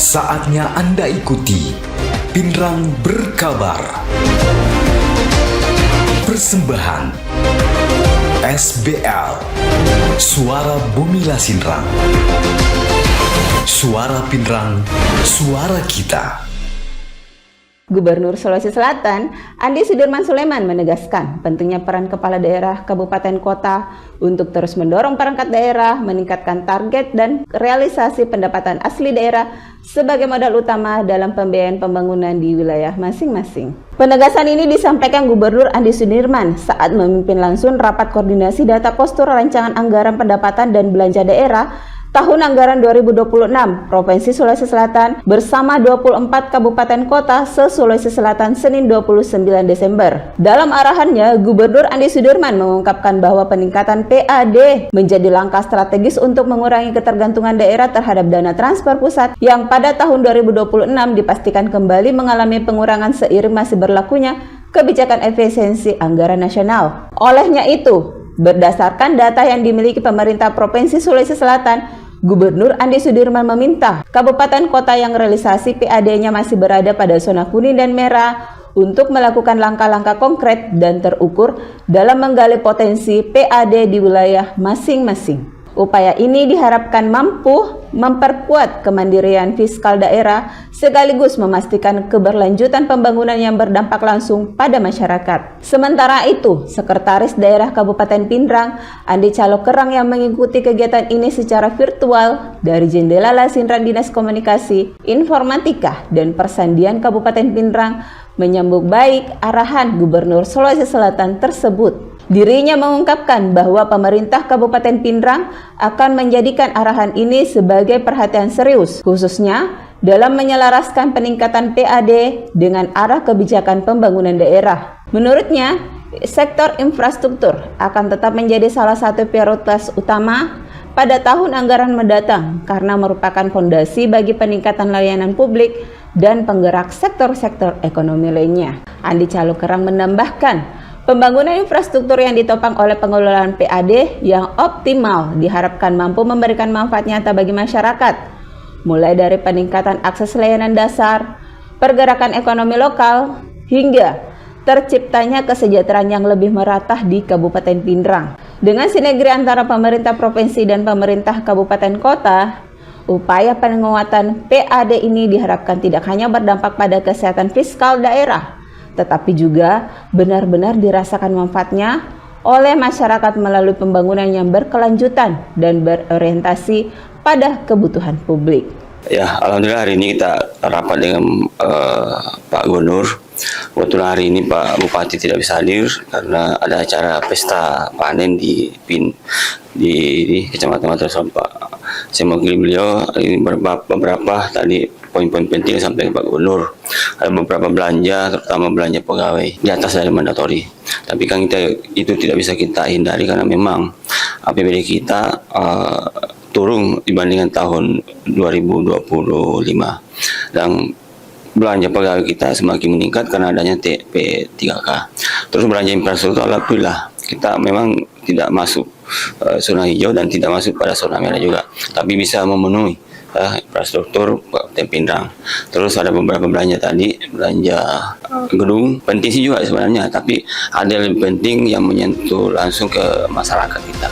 Saatnya Anda ikuti Pinrang Berkabar. Persembahan SBL, Suara Bumi Lasinrang. Suara Pinrang, suara kita. Gubernur Sulawesi Selatan, Andi Sudirman Sulaiman menegaskan pentingnya peran kepala daerah, kabupaten, kota untuk terus mendorong perangkat daerah meningkatkan target dan realisasi pendapatan asli daerah sebagai modal utama dalam pembiayaan pembangunan di wilayah masing-masing. Penegasan ini disampaikan Gubernur Andi Sudirman saat memimpin langsung rapat koordinasi data postur rancangan anggaran pendapatan dan belanja daerah Tahun Anggaran 2026 Provinsi Sulawesi Selatan bersama 24 kabupaten kota se-Sulawesi Selatan Senin 29 Desember. Dalam arahannya, Gubernur Andi Sudirman mengungkapkan bahwa peningkatan PAD menjadi langkah strategis untuk mengurangi ketergantungan daerah terhadap dana transfer pusat yang pada tahun 2026 dipastikan kembali mengalami pengurangan seiring masih berlakunya kebijakan efisiensi anggaran nasional. Olehnya itu, berdasarkan data yang dimiliki pemerintah Provinsi Sulawesi Selatan, Gubernur Andi Sudirman meminta kabupaten kota yang realisasi PAD-nya masih berada pada zona kuning dan merah untuk melakukan langkah-langkah konkret dan terukur dalam menggali potensi PAD di wilayah masing-masing. Upaya ini diharapkan mampu memperkuat kemandirian fiskal daerah sekaligus memastikan keberlanjutan pembangunan yang berdampak langsung pada masyarakat. Sementara itu, Sekretaris Daerah Kabupaten Pinrang, Andi Calokerang yang mengikuti kegiatan ini secara virtual dari jendela Lasinrang Dinas Komunikasi, Informatika, dan Persandian Kabupaten Pinrang menyambut baik arahan Gubernur Sulawesi Selatan tersebut. Dirinya mengungkapkan bahwa pemerintah Kabupaten Pinrang akan menjadikan arahan ini sebagai perhatian serius, khususnya dalam menyelaraskan peningkatan PAD dengan arah kebijakan pembangunan daerah. Menurutnya, sektor infrastruktur akan tetap menjadi salah satu prioritas utama pada tahun anggaran mendatang karena merupakan fondasi bagi peningkatan layanan publik dan penggerak sektor-sektor ekonomi lainnya. Andi Calokerang menambahkan, pembangunan infrastruktur yang ditopang oleh pengelolaan PAD yang optimal diharapkan mampu memberikan manfaat nyata bagi masyarakat, mulai dari peningkatan akses layanan dasar, pergerakan ekonomi lokal, hingga terciptanya kesejahteraan yang lebih merata di Kabupaten Pinrang. Dengan sinergi antara pemerintah provinsi dan pemerintah kabupaten kota, upaya penguatan PAD ini diharapkan tidak hanya berdampak pada kesehatan fiskal daerah, tetapi juga benar-benar dirasakan manfaatnya oleh masyarakat melalui pembangunan yang berkelanjutan dan berorientasi pada kebutuhan publik. Ya, alhamdulillah hari ini kita rapat dengan Pak Gubernur. Kebetulan hari ini Pak Bupati tidak bisa hadir karena ada acara pesta panen di Kecamatan Mataram, Pak. Saya mewakili beliau ini beberapa tadi poin-poin penting sampai Pak Gubernur. Ada beberapa belanja, terutama belanja pegawai di atas dari mandatori. Tapi kan itu tidak bisa kita hindari karena memang APBD kita turun dibandingkan tahun 2025 dan belanja pegawai kita semakin meningkat karena adanya TP3K. Terus belanja infrastruktur, alhamdulillah kita memang tidak masuk zona hijau dan tidak masuk pada zona merah juga, tapi bisa memenuhi infrastruktur Pinrang. Terus ada beberapa belanja tadi, belanja gedung, penting sih juga sebenarnya, tapi ada yang lebih penting yang menyentuh langsung ke masyarakat kita.